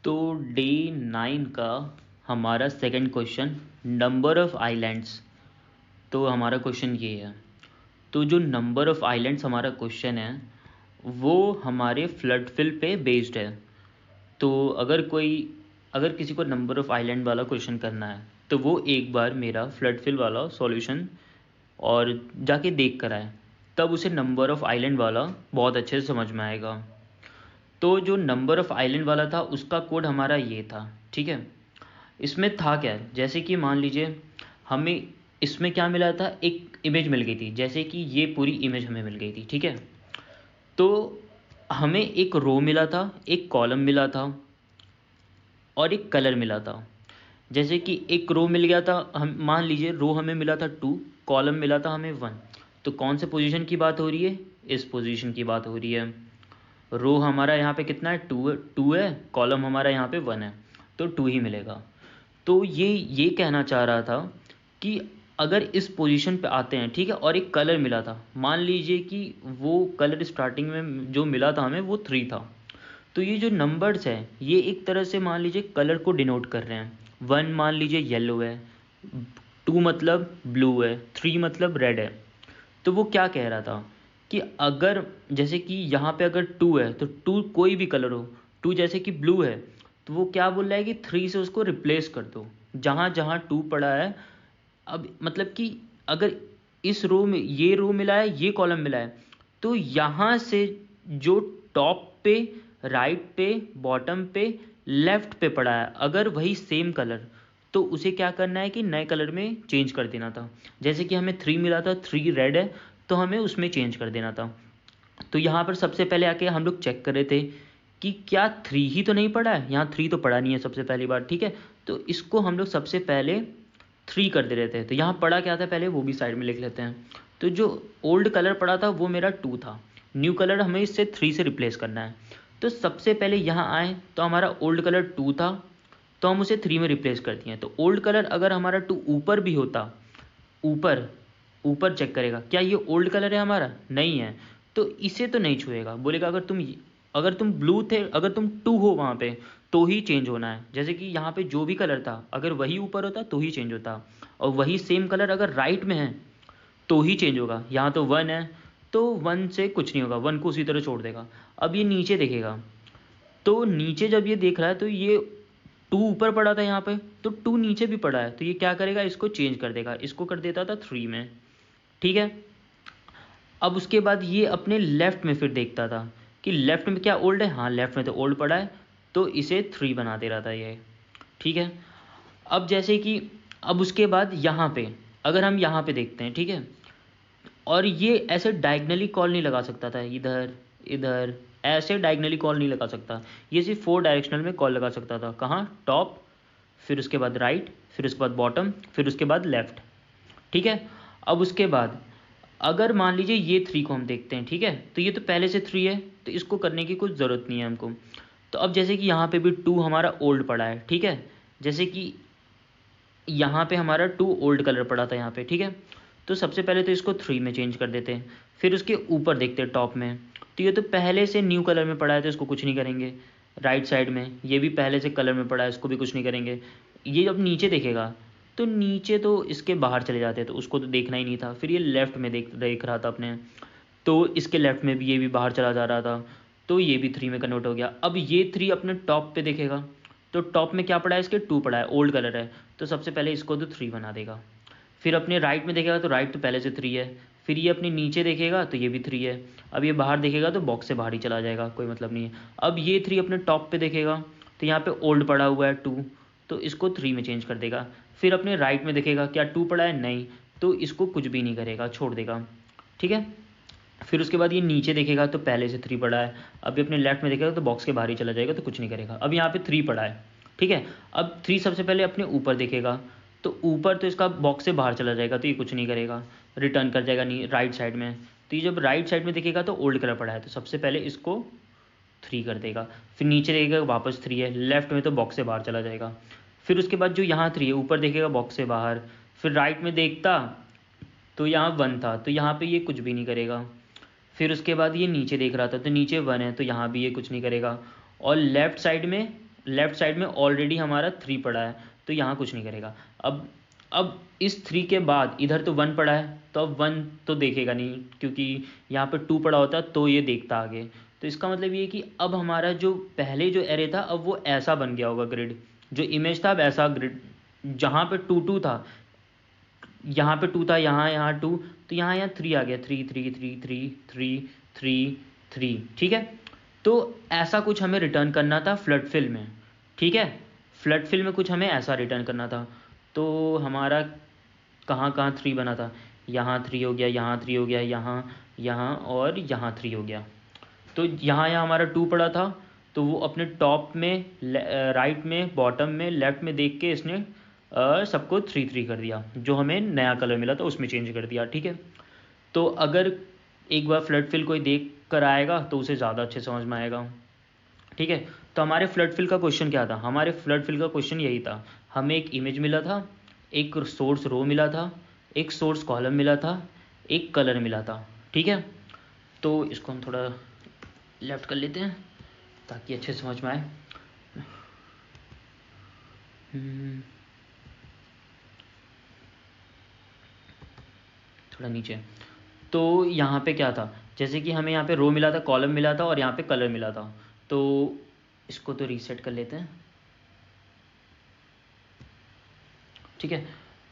तो डे 9 का हमारा second question, number of islands. तो हमारा क्वेश्चन ये है। तो जो नंबर ऑफ़ आइलैंड्स हमारा क्वेश्चन है वो हमारे फ्लड फिल पे बेस्ड है। तो अगर किसी को नंबर ऑफ़ आइलैंड वाला क्वेश्चन करना है तो वो एक बार मेरा फ्लड फिल वाला सॉल्यूशन और जाके देख कर आए, तब उसे नंबर ऑफ़ आइलैंड वाला बहुत अच्छे से समझ में आएगा। तो जो नंबर ऑफ़ आइलैंड वाला था उसका कोड हमारा ये था, ठीक है। इसमें था क्या, जैसे कि मान लीजिए हमें इसमें क्या मिला था, एक इमेज मिल गई थी। जैसे कि ये पूरी इमेज हमें मिल गई थी, ठीक है। तो हमें एक रो मिला था, एक कॉलम मिला था और एक कलर मिला था। जैसे कि एक रो मिल गया था, हम मान लीजिए रो हमें मिला था 2, कॉलम मिला था हमें 1। तो कौन से पोजीशन की बात हो रही है, इस पोजीशन की बात हो रही है। रो हमारा यहाँ पे कितना है, 2 है, कॉलम हमारा यहाँ पे 1 है, तो 2 ही मिलेगा। तो ये कहना चाह रहा था कि अगर इस पोजीशन पे आते हैं, ठीक है, और एक कलर मिला था, मान लीजिए कि वो कलर स्टार्टिंग में जो मिला था हमें वो 3 था। तो ये जो नंबर्स है ये एक तरह से मान लीजिए कलर को डिनोट कर रहे हैं। 1 मान लीजिए येलो है, 2 मतलब ब्लू है, 3 मतलब रेड है। तो वो क्या कह रहा था कि अगर जैसे कि यहाँ पे अगर 2 है तो 2 कोई भी कलर हो, 2 जैसे कि ब्लू है, तो वो क्या बोल रहा है कि 3 से उसको रिप्लेस कर दो जहाँ जहाँ 2 पड़ा है। अब मतलब कि अगर इस रो में ये रो मिला है, ये कॉलम मिला है, तो यहाँ से जो टॉप पे, राइट पे, बॉटम पे, लेफ्ट पे पड़ा है, अगर वही सेम कलर, तो उसे क्या करना है कि नए कलर में चेंज कर देना था। जैसे कि हमें 3 मिला था, 3 रेड है, तो हमें उसमें चेंज कर देना था। तो यहाँ पर सबसे पहले आके हम लोग चेक कर रहे थे कि क्या 3 ही तो नहीं पड़ा है, यहाँ 3 तो पड़ा नहीं है सबसे पहली बार, ठीक है। तो इसको हम लोग सबसे पहले 3 कर दे रहे थे। तो यहाँ पड़ा क्या था पहले वो भी साइड में लिख लेते हैं। तो जो ओल्ड कलर पड़ा था वो मेरा 2 था, न्यू कलर हमें इससे 3 से रिप्लेस करना है। तो सबसे पहले यहाँ आए तो हमारा ओल्ड कलर 2 था, तो हम उसे 3 में रिप्लेस कर दिए। तो ओल्ड कलर अगर हमारा 2 ऊपर भी होता, ऊपर ऊपर चेक करेगा क्या ये ओल्ड कलर है हमारा, नहीं है, तो इसे तो नहीं छुएगा। बोलेगा अगर तुम ब्लू थे, अगर तुम 2 हो वहाँ पे तो ही चेंज होना है। जैसे कि यहाँ पे जो भी कलर था अगर वही ऊपर होता तो ही चेंज होता, और वही सेम कलर अगर राइट में है तो ही चेंज होगा। यहाँ तो 1 है तो 1 से कुछ नहीं होगा, 1 को उसी तरह छोड़ देगा। अब ये नीचे देखेगा, तो नीचे जब ये देख रहा है तो ये 2 ऊपर पड़ा था यहाँ पे, तो 2 नीचे भी पड़ा है, तो ये क्या करेगा, इसको चेंज कर देगा, इसको कर देता था 3 में, ठीक है। अब उसके बाद ये अपने लेफ़्ट में फिर देखता था कि लेफ़्ट में क्या ओल्ड है, हाँ लेफ़्ट में तो ओल्ड पड़ा है, तो इसे 3 बना दे रहा था ये, ठीक है। अब जैसे कि अब उसके बाद यहाँ पे अगर हम यहाँ पे देखते हैं, ठीक है, और ये ऐसे डायगनली कॉल नहीं लगा सकता था, इधर इधर ऐसे डायगनली कॉल नहीं लगा सकता। ये सिर्फ 4 डायरेक्शनल में कॉल लगा सकता था। कहाँ, टॉप, फिर उसके बाद राइट, फिर उसके बाद बॉटम, फिर उसके बाद लेफ़्ट, ठीक है। अब उसके बाद अगर मान लीजिए ये 3 को हम देखते हैं, ठीक है, तो ये तो पहले से 3 है, तो इसको करने की कुछ ज़रूरत नहीं है हमको। तो अब जैसे कि यहाँ पे भी 2 हमारा ओल्ड पड़ा है, ठीक है, जैसे कि यहाँ पे हमारा 2 ओल्ड कलर पड़ा था यहाँ पे, ठीक है। तो सबसे पहले तो इसको 3 में चेंज कर देते हैं, फिर उसके ऊपर देखते हैं टॉप में, तो ये तो पहले से न्यू कलर में पड़ा है तो इसको कुछ नहीं करेंगे। राइट साइड में ये भी पहले से कलर में पड़ा है, इसको भी कुछ नहीं करेंगे। ये जब नीचे देखेगा तो नीचे तो इसके बाहर चले जाते हैं, तो उसको तो देखना ही नहीं था। फिर ये लेफ़्ट में देख रहा था अपने, तो इसके लेफ़्ट में भी ये भी बाहर चला जा रहा था, तो ये भी 3 में कन्वर्ट हो गया। अब ये 3 अपने टॉप पे देखेगा, तो टॉप में क्या पड़ा है, इसके 2 पड़ा है, ओल्ड कलर है, तो सबसे पहले इसको तो 3 बना देगा। फिर अपने राइट में देखेगा तो राइट तो पहले से 3 है, फिर ये अपने नीचे देखेगा तो ये भी 3 है। अब ये बाहर देखेगा तो बॉक्स से बाहर ही चला जाएगा, कोई मतलब नहीं है। अब ये 3 अपने टॉप पे देखेगा तो यहाँ पे ओल्ड पड़ा हुआ है 2, तो इसको 3 में चेंज कर देगा। फिर अपने राइट में देखेगा क्या 2 पड़ा है, नहीं, तो इसको कुछ भी नहीं करेगा, छोड़ देगा, ठीक है। फिर उसके बाद ये नीचे देखेगा तो पहले से 3 पड़ा है। अभी अपने लेफ्ट में देखेगा तो बॉक्स के बाहर ही चला जाएगा, तो कुछ नहीं करेगा। अब यहाँ पे 3 पड़ा है, ठीक है। अब 3 सबसे पहले अपने ऊपर देखेगा, तो ऊपर तो इसका बॉक्स से बाहर चला जाएगा, तो ये कुछ नहीं करेगा, रिटर्न कर जाएगा राइट साइड में। तो ये जब राइट साइड में देखेगा तो ओल्ड कलर पड़ा है, तो सबसे पहले इसको 3 कर देगा। फिर नीचे देखेगा वापस 3 है, लेफ्ट में तो बॉक्स से बाहर चला जाएगा। फिर उसके बाद जो यहाँ 3 है ऊपर देखेगा बॉक्स से बाहर, फिर राइट में देखता तो यहाँ 1 था, तो यहाँ पे ये कुछ भी नहीं करेगा। फिर उसके बाद ये नीचे देख रहा था तो नीचे 1 है, तो यहाँ भी ये कुछ नहीं करेगा। और लेफ़्ट साइड में लेफ्ट साइड में ऑलरेडी हमारा 3 पड़ा है, तो यहाँ कुछ नहीं करेगा। अब इस 3 के बाद इधर तो 1 पड़ा है, तो अब 1 तो देखेगा नहीं, क्योंकि यहाँ पे 2 पड़ा होता तो ये देखता आगे। तो इसका मतलब ये कि अब हमारा जो पहले जो एरे था अब वो ऐसा बन गया होगा ग्रिड, जो इमेज था अब ऐसा ग्रिड, जहाँ पे 2 था, यहाँ पे 2 था, यहाँ 2, तो यहाँ 3 आ गया, 3 3 3 3 3 3 3, ठीक है। तो ऐसा कुछ हमें रिटर्न करना था फ्लड फिल में, ठीक है। फ्लड फिल में कुछ हमें ऐसा रिटर्न करना था। तो हमारा कहाँ कहाँ 3 बना था, यहाँ 3 हो गया, यहाँ 3 हो गया, यहाँ और यहाँ 3 हो गया। तो यहाँ हमारा 2 पड़ा था, तो वो अपने टॉप में, राइट में, बॉटम में, लेफ्ट में देख के इसने सबको 3 3 कर दिया, जो हमें नया कलर मिला था उसमें चेंज कर दिया, ठीक है। तो अगर एक बार फ्लड फिल कोई देख कर आएगा तो उसे ज़्यादा अच्छे समझ में आएगा, ठीक है। तो हमारे फ्लड फिल का क्वेश्चन क्या था, हमारे फ्लड फिल का क्वेश्चन यही था, हमें एक इमेज मिला था, एक सोर्स रो मिला था, एक सोर्स कॉलम मिला था, एक कलर मिला था, ठीक है। तो इसको हम थोड़ा लेफ्ट कर लेते हैं ताकि अच्छे समझ में आए। थोड़ा नीचे। तो यहाँ पे क्या था, जैसे कि हमें यहाँ पे रो मिला था, कॉलम मिला था और यहाँ पे कलर मिला था। तो इसको तो रीसेट कर लेते हैं, ठीक है।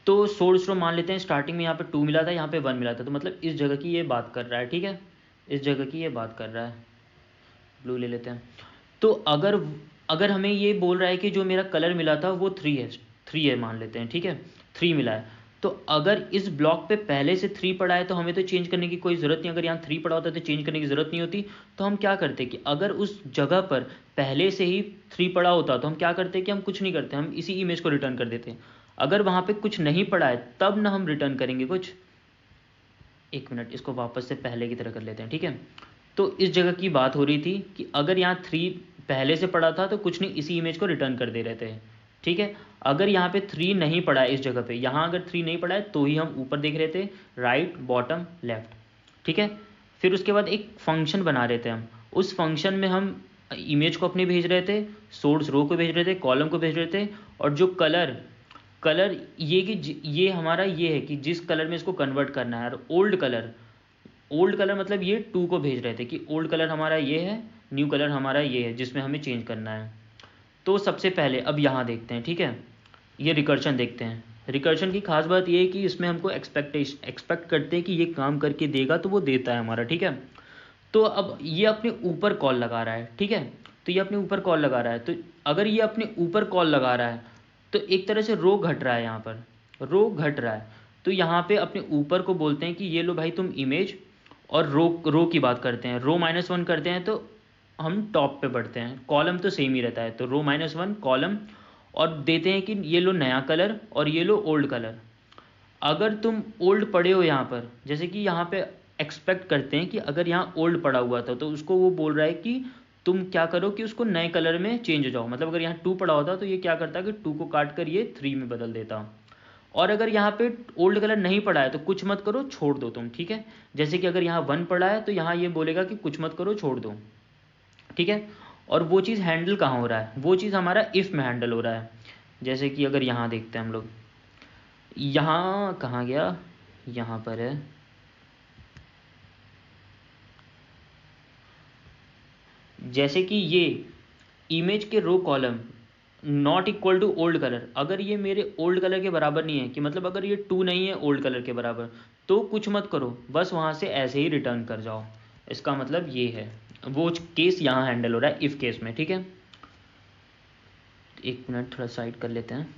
तो सोर्स रो मान लेते हैं, स्टार्टिंग में यहाँ पे 2 मिला था, यहाँ पे 1 मिला था, तो मतलब इस जगह की ये बात कर रहा है, ठीक है, इस जगह की ये बात कर रहा है। ब्लू ले लेते हैं। तो अगर हमें ये बोल रहा है कि जो मेरा कलर मिला था वो 3 है मान लेते हैं, ठीक है, 3 मिला है। तो अगर इस ब्लॉक पे पहले से 3 पड़ा है तो हमें तो चेंज करने की कोई ज़रूरत नहीं, अगर यहाँ 3 पड़ा होता तो चेंज करने की ज़रूरत नहीं होती। तो हम क्या करते कि अगर उस जगह पर पहले से ही 3 पड़ा होता तो हम क्या करते कि हम कुछ नहीं करते, हम इसी इमेज को रिटर्न कर देते। अगर वहाँ पे कुछ नहीं पड़ा है तब ना हम रिटर्न करेंगे कुछ। एक मिनट, इसको वापस से पहले की तरह कर लेते हैं, ठीक है। तो इस जगह की बात हो रही थी कि अगर यहाँ 3 पहले से पड़ा था तो कुछ नहीं, इसी इमेज को रिटर्न कर दे रहे थे, ठीक है। अगर यहाँ पे 3 नहीं पड़ा है इस जगह पे, यहाँ अगर 3 नहीं पड़ा है तो ही हम ऊपर देख रहे थे, राइट, बॉटम, लेफ्ट, ठीक है। फिर उसके बाद एक फंक्शन बना रहे थे हम, उस फंक्शन में हम इमेज को अपनी भेज रहे थे, सोर्स रो को भेज रहे थे, कॉलम को भेज रहे थे, और जो कलर ये कि ये हमारा ये है कि जिस कलर में इसको कन्वर्ट करना है। और ओल्ड कलर मतलब ये 2 को भेज रहे थे कि ओल्ड कलर हमारा ये है, न्यू कलर हमारा ये है जिसमें हमें चेंज करना है। तो सबसे पहले अब यहाँ देखते हैं, ठीक है, ये रिकर्शन देखते हैं। रिकर्शन की खास बात ये है कि इसमें हमको एक्सपेक्ट करते हैं कि ये काम करके देगा तो वो देता है हमारा, ठीक है। तो अब ये अपने ऊपर कॉल लगा रहा है, ठीक है, तो ये अपने ऊपर कॉल लगा रहा है। तो अगर ये अपने ऊपर कॉल लगा रहा है तो एक तरह से रो घट रहा है, यहाँ पर रो घट रहा है। तो यहाँ पे अपने ऊपर को बोलते हैं कि ये लो भाई तुम इमेज, और रो की बात करते हैं, रो -1 करते हैं तो हम टॉप पे बढ़ते हैं, कॉलम तो सेम ही रहता है, तो रो -1 कॉलम, और देते हैं कि ये लो नया कलर और ये लो ओल्ड कलर। अगर तुम ओल्ड पढ़े हो यहाँ पर, जैसे कि यहाँ पे एक्सपेक्ट करते हैं कि अगर यहाँ ओल्ड पड़ा हुआ था तो उसको वो बोल रहा है कि तुम क्या करो कि उसको नए कलर में चेंज हो जाओ। मतलब अगर यहाँ 2 पड़ा होता तो ये क्या करता कि 2 को काट कर ये 3 में बदल देता। और अगर यहाँ पे ओल्ड कलर नहीं पड़ा है तो कुछ मत करो, छोड़ दो तुम, ठीक है। जैसे कि अगर यहाँ 1 पड़ा है तो यहाँ ये बोलेगा कि कुछ मत करो, छोड़ दो, ठीक है। और वो चीज़ हैंडल कहाँ हो रहा है, वो चीज़ हमारा इफ़ में हैंडल हो रहा है। जैसे कि अगर यहाँ देखते हैं हम लोग, यहाँ कहाँ गया, यहाँ पर है, जैसे कि ये इमेज के row column not equal to old colour, अगर ये मेरे ओल्ड कलर के बराबर नहीं है, कि मतलब अगर ये 2 नहीं है ओल्ड कलर के बराबर, तो कुछ मत करो, बस वहाँ से ऐसे ही रिटर्न कर जाओ। इसका मतलब ये है, वो केस यहाँ हैंडल हो रहा है इफ़ केस में, ठीक है। एक मिनट थोड़ा साइड कर लेते हैं।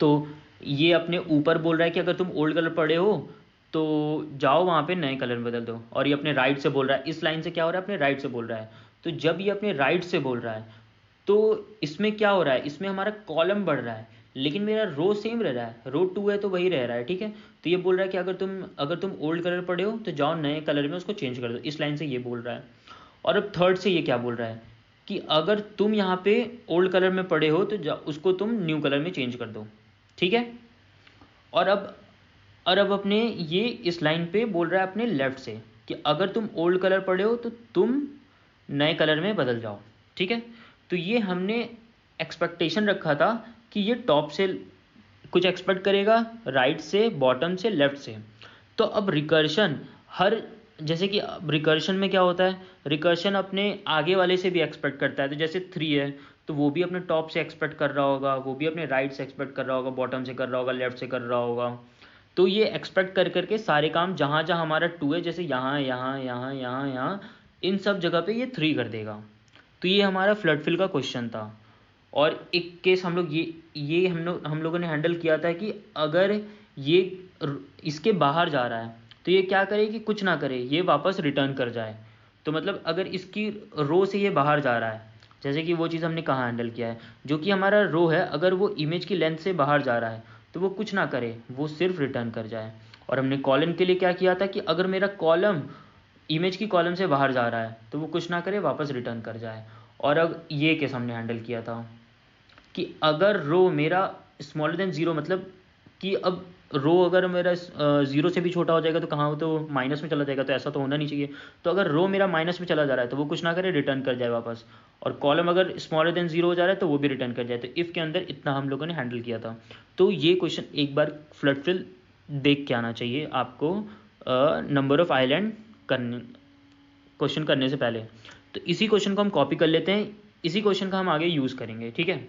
तो ये अपने ऊपर बोल रहा है कि अगर तुम ओल्ड कलर पढ़े हो तो जाओ वहाँ पे नए कलर में बदल दो, और ये अपने राइट से बोल रहा है, इस लाइन से क्या हो रहा है, अपने राइट से बोल रहा है। तो जब ये अपने राइट से बोल रहा है तो इसमें क्या हो रहा है, इसमें हमारा कॉलम बढ़ रहा है, लेकिन मेरा रो सेम रह रहा है, रो 2 है तो वही रह रहा है, ठीक है। तो ये बोल रहा है कि अगर तुम ओल्ड कलर पढ़े हो तो जाओ नए कलर में उसको चेंज कर दो, इस लाइन से ये बोल रहा है। और अब थर्ड से ये क्या बोल रहा है कि अगर तुम यहाँ पे ओल्ड कलर में पढ़े हो तो उसको तुम न्यू कलर में चेंज कर दो, ठीक है। और अब अपने ये इस लाइन पे बोल रहा है अपने लेफ्ट से कि अगर तुम ओल्ड कलर पढ़े हो तो तुम नए कलर में बदल जाओ, ठीक है। तो ये हमने एक्सपेक्टेशन रखा था कि ये टॉप से कुछ एक्सपेक्ट करेगा, राइट से, बॉटम से, लेफ्ट से। तो अब रिकर्शन हर, जैसे कि अब रिकर्शन में क्या होता है, रिकर्शन अपने आगे वाले से भी एक्सपेक्ट करता है। तो जैसे 3 है तो वो भी अपने टॉप से एक्सपेक्ट कर रहा होगा, वो भी अपने राइट से एक्सपेक्ट कर रहा होगा, बॉटम से कर रहा होगा, लेफ्ट से कर रहा होगा। तो ये एक्सपेक्ट कर करके सारे काम जहाँ जहाँ हमारा 2 है, जैसे यहाँ यहाँ यहाँ यहाँ यहाँ, इन सब जगह पे ये 3 कर देगा। तो ये हमारा फ्लड फिल का क्वेश्चन था। और एक केस हम लोग ये हम लोगों ने हैंडल किया था कि अगर ये इसके बाहर जा रहा है तो ये क्या करे कि कुछ ना करे, ये वापस रिटर्न कर जाए। तो मतलब अगर इसकी रो से ये बाहर जा रहा है, जैसे कि वो चीज़ हमने कहाँ हैंडल किया है, जो कि हमारा रो है, अगर वो इमेज की लेंथ से बाहर जा रहा है तो वो कुछ ना करे, वो सिर्फ रिटर्न कर जाए। और हमने कॉलम के लिए क्या किया था कि अगर मेरा कॉलम इमेज की कॉलम से बाहर जा रहा है तो वो कुछ ना करे, वापस रिटर्न कर जाए। और अब ये केस हमने हैंडल किया था कि अगर रो मेरा स्मॉलर देन ज़ीरो, मतलब कि अब रो अगर मेरा ज़ीरो से भी छोटा हो जाएगा तो कहाँ हो, तो माइनस में चला जाएगा, तो ऐसा तो होना नहीं चाहिए। तो अगर रो मेरा माइनस में चला जा रहा है तो वो कुछ ना करे, रिटर्न कर जाए वापस। और कॉलम अगर स्मॉलर देन ज़ीरो हो जा रहा है तो वो भी रिटर्न कर जाए। तो इफ़ के अंदर इतना हम लोगों ने हैंडल किया था। तो ये क्वेश्चन एक बार फ्लड फिल देख के आना चाहिए आपको नंबर ऑफ आइलैंड करने क्वेश्चन करने से पहले। तो इसी क्वेश्चन को हम कॉपी कर लेते हैं, इसी क्वेश्चन का हम आगे यूज़ करेंगे, ठीक है।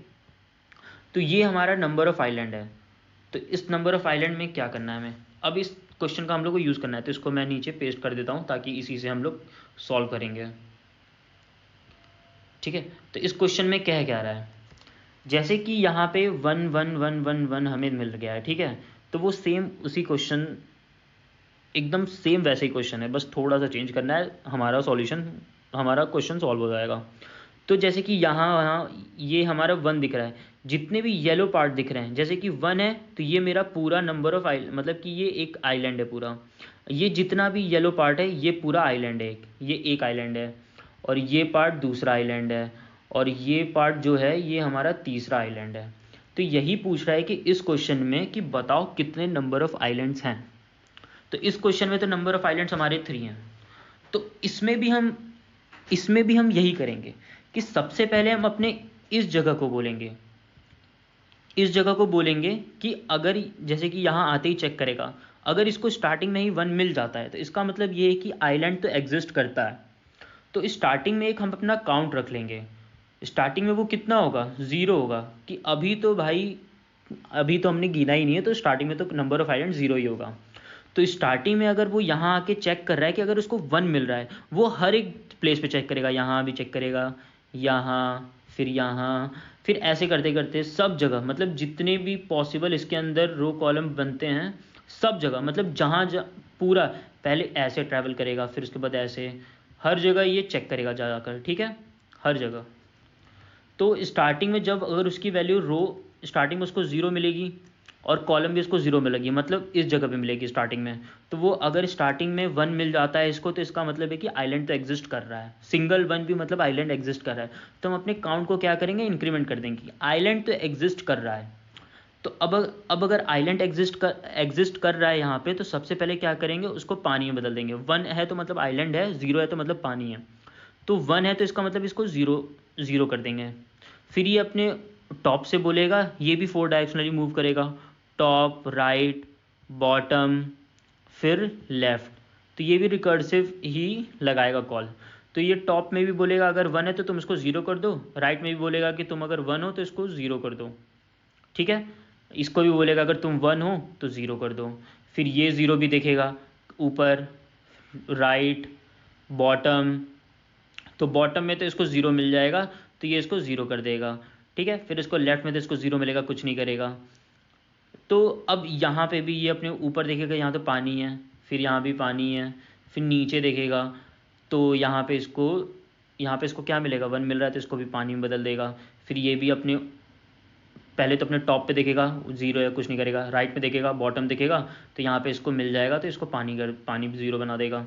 तो ये हमारा नंबर ऑफ आइलैंड है। तो इस नंबर ऑफ आइलैंड में क्या करना है हमें, अब इस क्वेश्चन का हम लोग को यूज़ करना है। तो इसको मैं नीचे पेस्ट कर देता हूँ ताकि इसी से हम लोग सॉल्व करेंगे, ठीक है। तो इस क्वेश्चन में क्या रहा है, जैसे कि यहाँ पे 1 1 1 1 1 हमें मिल गया है, ठीक है। तो वो सेम उसी क्वेश्चन, एकदम सेम वैसे ही क्वेश्चन है, बस थोड़ा सा चेंज करना है, हमारा क्वेश्चन सॉल्व हो जाएगा। तो जैसे कि यहाँ ये हमारा 1 दिख रहा है, जितने भी येलो पार्ट दिख रहे हैं, जैसे कि 1 है तो ये मेरा पूरा नंबर ऑफ आइलैंड, मतलब कि ये एक आइलैंड है पूरा। ये जितना भी येलो पार्ट है ये पूरा आइलैंड है, ये एक आइलैंड है। और ये पार्ट दूसरा आइलैंड है, और ये पार्ट जो है ये हमारा तीसरा आइलैंड है। तो यही पूछ रहा है कि इस क्वेश्चन में कि बताओ कितने नंबर ऑफ आइलैंड्स हैं। तो इस क्वेश्चन में तो नंबर ऑफ आइलैंड्स हमारे 3 हैं। तो इसमें भी हम यही करेंगे कि सबसे पहले हम अपने इस जगह को बोलेंगे, इस जगह को बोलेंगे कि अगर जैसे कि यहाँ आते ही चेक करेगा, अगर इसको स्टार्टिंग में ही 1 मिल जाता है तो इसका मतलब ये है कि आइलैंड तो एग्जिस्ट करता है। तो स्टार्टिंग में एक हम अपना काउंट रख लेंगे। स्टार्टिंग में वो कितना होगा, 0 होगा, कि अभी तो भाई अभी तो हमने गिना ही नहीं है, तो स्टार्टिंग में तो नंबर ऑफ आइलैंड 0 ही होगा। तो स्टार्टिंग में अगर वो यहाँ आके चेक कर रहा है कि अगर उसको 1 मिल रहा है, वो हर एक प्लेस पे चेक करेगा, यहाँ भी चेक करेगा, यहाँ, फिर ऐसे करते करते सब जगह, मतलब जितने भी पॉसिबल इसके अंदर रो कॉलम बनते हैं सब जगह, मतलब जहाँ पूरा पहले ऐसे ट्रैवल करेगा, फिर उसके बाद ऐसे, हर जगह ये चेक करेगा जाकर, ठीक है, हर जगह। तो स्टार्टिंग में जब अगर उसकी वैल्यू रो स्टार्टिंग में उसको 0 मिलेगी और कॉलम भी उसको 0 मिलेगी, मतलब इस जगह पे मिलेगी स्टार्टिंग में, तो वो अगर स्टार्टिंग में 1 मिल जाता है इसको, तो इसका मतलब है कि आइलैंड तो एग्जिस्ट कर रहा है, सिंगल 1 भी मतलब आइलैंड एग्जिस्ट कर रहा है। तो हम अपने काउंट को क्या करेंगे, इंक्रीमेंट कर देंगे, आइलैंड तो एग्जिस्ट कर रहा है। तो अब अगर आइलैंड एग्जिस्ट कर रहा है यहाँ पे, तो सबसे पहले क्या करेंगे, उसको पानी में बदल देंगे। 1 है तो मतलब आइलैंड है, 0 है तो मतलब पानी है। तो 1 है तो इसका मतलब इसको 0 कर देंगे। फिर ये अपने टॉप से बोलेगा, ये भी 4 डायरेक्शनली मूव करेगा, टॉप, राइट, बॉटम, फिर लेफ़्ट। तो ये भी रिकर्सिव ही लगाएगा कॉल। तो ये टॉप में भी बोलेगा अगर 1 है तो तुम इसको 0 कर दो, राइट में भी बोलेगा कि तुम अगर 1 हो तो इसको 0 कर दो, ठीक है। इसको भी बोलेगा अगर तुम 1 हो तो 0 कर दो। फिर ये 0 भी देखेगा ऊपर, राइट, बॉटम। तो बॉटम में तो इसको 0 मिल जाएगा, तो ये इसको 0 कर देगा, ठीक है। फिर इसको लेफ़्ट में तो इसको 0 मिलेगा, कुछ नहीं करेगा। तो अब यहाँ पे भी ये अपने ऊपर देखेगा, यहाँ तो पानी है, फिर यहाँ भी पानी है, फिर नीचे देखेगा तो यहाँ पे इसको क्या मिलेगा, 1 मिल रहा है तो इसको भी पानी में बदल देगा। फिर ये भी अपने पहले तो अपने टॉप पे देखेगा, 0 है, कुछ नहीं करेगा, राइट में देखेगा, बॉटम देखेगा, तो यहाँ पे इसको मिल जाएगा तो इसको पानी 0 बना देगा।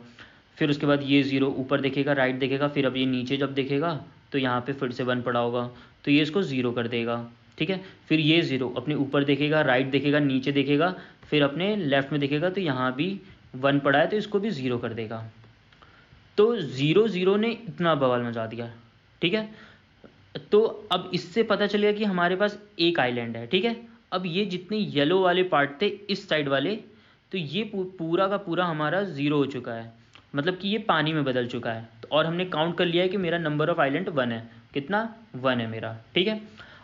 फिर उसके बाद ये 0 ऊपर देखेगा, राइट देखेगा, फिर अब ये नीचे जब देखेगा तो यहाँ पे फिर से 1 पड़ा होगा, तो ये इसको 0 कर देगा, ठीक है। फिर ये 0 अपने ऊपर देखेगा, राइट देखेगा, नीचे देखेगा, फिर अपने लेफ़्ट में देखेगा तो यहाँ भी 1 पड़ा है तो इसको भी 0 कर देगा। तो 0 ने इतना बवाल मचा दिया, ठीक है। तो अब इससे पता चलेगा कि हमारे पास एक आइलैंड है, ठीक है। अब ये जितने येलो वाले पार्ट थे इस साइड वाले, तो ये पूरा का पूरा हमारा 0 हो चुका है, मतलब कि ये पानी में बदल चुका है। तो और हमने काउंट कर लिया है कि मेरा नंबर ऑफ आइलैंड 1 है, कितना 1 है मेरा, ठीक है।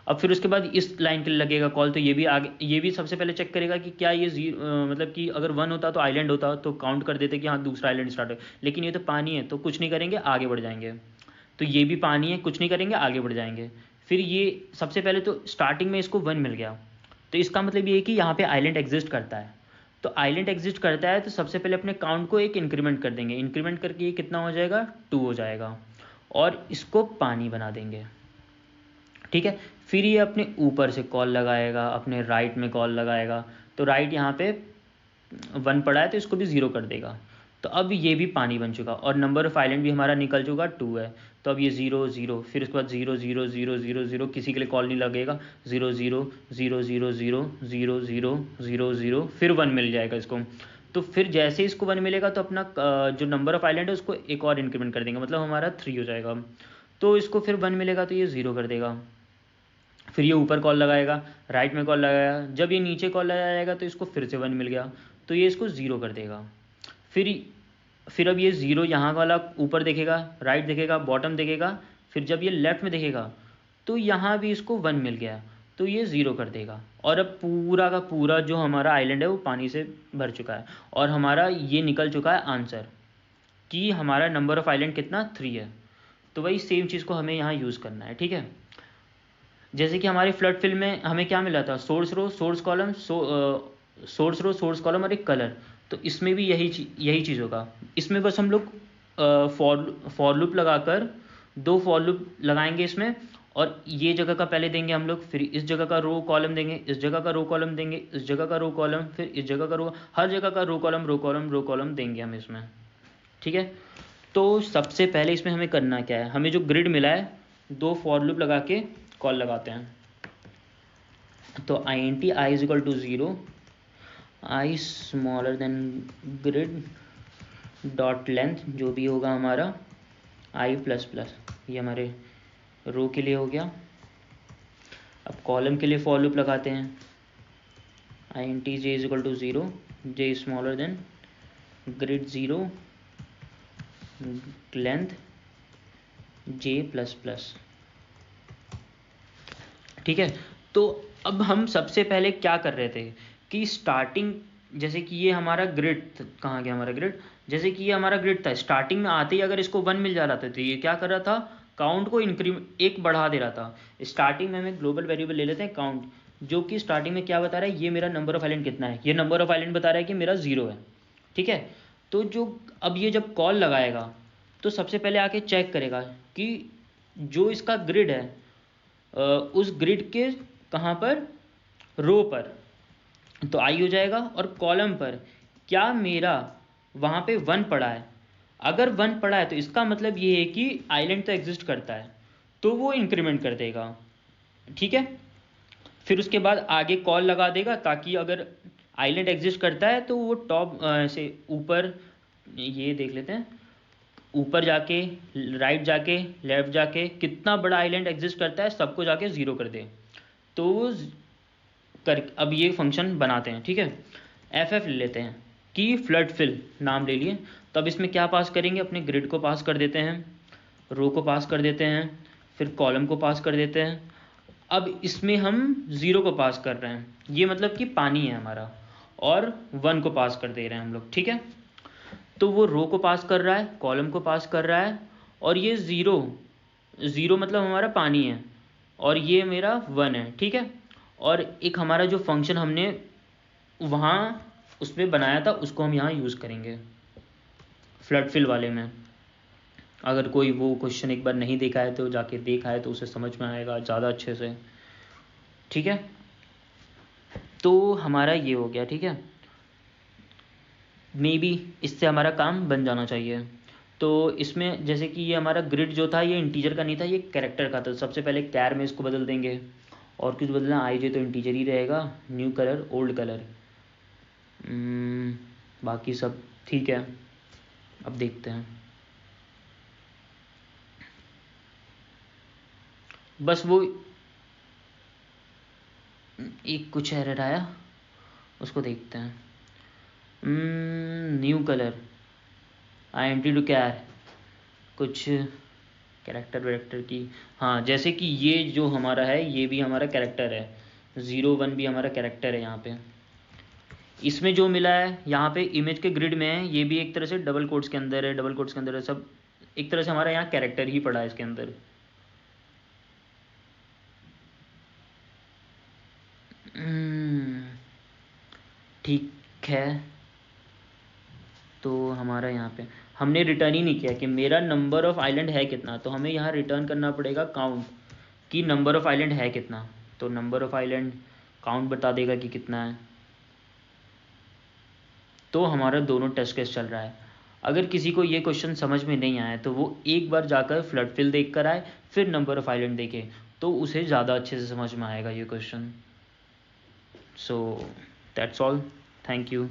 अब फिर उसके बाद इस लाइन के लिए लगेगा कॉल, तो ये भी आगे, ये भी सबसे पहले चेक करेगा कि क्या ये मतलब कि अगर 1 होता तो आइलैंड होता तो काउंट कर देते कि हाँ दूसरा आइलैंड स्टार्ट है, लेकिन ये तो पानी है तो कुछ नहीं करेंगे, आगे बढ़ जाएंगे। तो ये भी पानी है, कुछ नहीं करेंगे, आगे बढ़ जाएंगे। फिर ये सबसे पहले तो स्टार्टिंग में इसको 1 मिल गया, तो इसका मतलब ये है कि यहाँ पे आइलैंड एग्जिस्ट करता है। तो आइलैंड एग्जिस्ट करता है तो सबसे पहले अपने काउंट को एक इंक्रीमेंट कर देंगे, इंक्रीमेंट करके ये कितना हो जाएगा 2 हो जाएगा, और इसको पानी बना देंगे, ठीक है। फिर ये अपने ऊपर से कॉल लगाएगा, अपने राइट में कॉल लगाएगा, तो राइट यहाँ पे 1 पड़ा है तो इसको भी 0 कर देगा। तो अब ये भी पानी बन चुका और नंबर ऑफ आइलैंड भी हमारा निकल चुका 2 है। तो अब ये 0 0, फिर उसके बाद 0 0 0 0 0, किसी के लिए कॉल नहीं लगेगा, 0 0 0 0 0 0 0 0 0, फिर 1 मिल जाएगा इसको। तो फिर जैसे इसको 1 मिलेगा तो अपना जो नंबर ऑफ आइलैंड है उसको एक और इंक्रीमेंट कर देंगे, मतलब हमारा 3 हो जाएगा। तो इसको फिर 1 मिलेगा तो ये 0 कर देगा, फिर ये ऊपर कॉल लगाएगा, राइट में कॉल लगाएगा, जब ये नीचे कॉल लगाएगा तो इसको फिर से 1 मिल गया, तो ये इसको 0 कर देगा। फिर अब ये 0 यहाँ वाला ऊपर देखेगा, राइट देखेगा, बॉटम देखेगा, फिर जब ये लेफ्ट में देखेगा तो यहाँ भी इसको 1 मिल गया, तो ये 0 कर देगा। और अब पूरा का पूरा जो हमारा आइलैंड है वो पानी से भर चुका है, और हमारा ये निकल चुका है आंसर कि हमारा नंबर ऑफ आइलैंड कितना 3 है। तो वही सेम चीज़ को हमें यहाँ यूज़ करना है, ठीक है। जैसे कि हमारे फ्लड फिल में हमें क्या मिला था, सोर्स रो, सोर्स कॉलम, सोर्स रो, सोर्स कॉलम और एक कलर। तो इसमें भी यही चीज़ होगा। इसमें बस हम लोग फॉर लूप लगाकर 2 फॉर लूप लगाएंगे इसमें, और ये जगह का पहले देंगे हम लोग, फिर इस जगह का रो कॉलम देंगे, इस जगह का रो कॉलम देंगे, इस जगह का रो कॉलम, फिर इस जगह का रो, हर जगह का row column row column row column देंगे हम इसमें, ठीक है। तो सबसे पहले इसमें हमें करना क्या है, हमें जो ग्रिड मिला है 2 फॉर लूप लगा के कॉल लगाते हैं। तो int I is equal to 0, I smaller than grid dot length जो भी होगा हमारा I प्लस प्लस, ये हमारे रो के लिए हो गया। अब कॉलम के लिए फॉर लूप लगाते हैं, int j is equal to 0, j smaller than grid 0 length j plus plus, ठीक है। तो अब हम सबसे पहले क्या कर रहे थे कि स्टार्टिंग, जैसे कि ये हमारा ग्रिड, कहाँ गया हमारा ग्रिड, जैसे कि ये हमारा ग्रिड था, स्टार्टिंग में आते ही अगर इसको 1 मिल जा रहा था तो ये क्या कर रहा था, काउंट को इंक्रीमेंट एक बढ़ा दे रहा था। स्टार्टिंग में हमें ग्लोबल वेरिएबल ले लेते हैं काउंट, जो कि स्टार्टिंग में क्या बता रहा है, ये मेरा नंबर ऑफ आइलैंड कितना है, ये नंबर ऑफ आइलैंड बता रहा है कि मेरा 0 है, ठीक है। तो जो अब ये जब कॉल लगाएगा तो सबसे पहले आके चेक करेगा कि जो इसका ग्रिड है उस ग्रिड के कहाँ पर, रो पर, तो आई हो जाएगा, और कॉलम पर क्या मेरा वहाँ पे 1 पड़ा है। अगर 1 पड़ा है तो इसका मतलब ये है कि आइलैंड तो एग्जिस्ट करता है, तो वो इंक्रीमेंट कर देगा, ठीक है। फिर उसके बाद आगे कॉल लगा देगा, ताकि अगर आइलैंड एग्जिस्ट करता है तो वो टॉप से ऊपर, ये देख लेते हैं, ऊपर जाके, राइट जाके, लेफ्ट जाके, कितना बड़ा आइलैंड एग्जिस्ट करता है सबको जाके 0 कर दे। तो कर अब ये फंक्शन बनाते हैं, ठीक है। एफ ले लेते हैं कि फ्लड फिल नाम ले लिए, तो अब इसमें क्या पास करेंगे, अपने ग्रिड को पास कर देते हैं, रो को पास कर देते हैं, फिर कॉलम को पास कर देते हैं। अब इसमें हम 0 को पास कर रहे हैं, ये मतलब कि पानी है हमारा, और 1 को पास कर दे रहे हैं हम लोग, ठीक है। तो वो रो को पास कर रहा है, कॉलम को पास कर रहा है, और ये 0 मतलब हमारा पानी है, और ये मेरा 1 है, ठीक है। और एक हमारा जो फंक्शन हमने वहाँ उसमें बनाया था उसको हम यहाँ यूज़ करेंगे फ्लड फिल वाले में। अगर कोई वो क्वेश्चन एक बार नहीं देखा है तो जाके देखा है तो उसे समझ में आएगा ज़्यादा अच्छे से, ठीक है। तो हमारा ये हो गया, ठीक है। मे बी इससे हमारा काम बन जाना चाहिए। तो इसमें जैसे कि ये हमारा ग्रिड जो था ये इंटीजर का नहीं था, ये कैरेक्टर का था। सबसे पहले कैर में इसको बदल देंगे, और कुछ बदलना, आई जे तो इंटीजर ही रहेगा, न्यू कलर ओल्ड कलर, बाकी सब ठीक है। अब देखते हैं, बस वो एक कुछ एरर आया, उसको देखते हैं। न्यू कलर INT टू क्या है, कुछ कैरेक्टर वैरेक्टर की। हाँ, जैसे कि ये जो हमारा है ये भी हमारा कैरेक्टर है, 01 भी हमारा कैरेक्टर है। यहाँ पे इसमें जो मिला है यहाँ पे इमेज के ग्रिड में है, ये भी एक तरह से डबल कोट्स के अंदर है, डबल कोट्स के अंदर है, सब एक तरह से हमारा यहाँ कैरेक्टर ही पड़ा है इसके अंदर। ठीक है, तो हमारा यहाँ पे हमने रिटर्न ही नहीं किया कि मेरा नंबर ऑफ़ आइलैंड है कितना, तो हमें यहाँ रिटर्न करना पड़ेगा काउंट कि नंबर ऑफ़ आइलैंड है कितना। तो नंबर ऑफ़ आइलैंड काउंट बता देगा कि कितना है। तो हमारा दोनों टेस्ट केस चल रहा है। अगर किसी को ये क्वेश्चन समझ में नहीं आया तो वो एक बार जाकर फ्लड फिल देख कर आए, फिर नंबर ऑफ़ आइलैंड देखे, तो उसे ज़्यादा अच्छे से समझ में आएगा ये question. So that's all, thank you.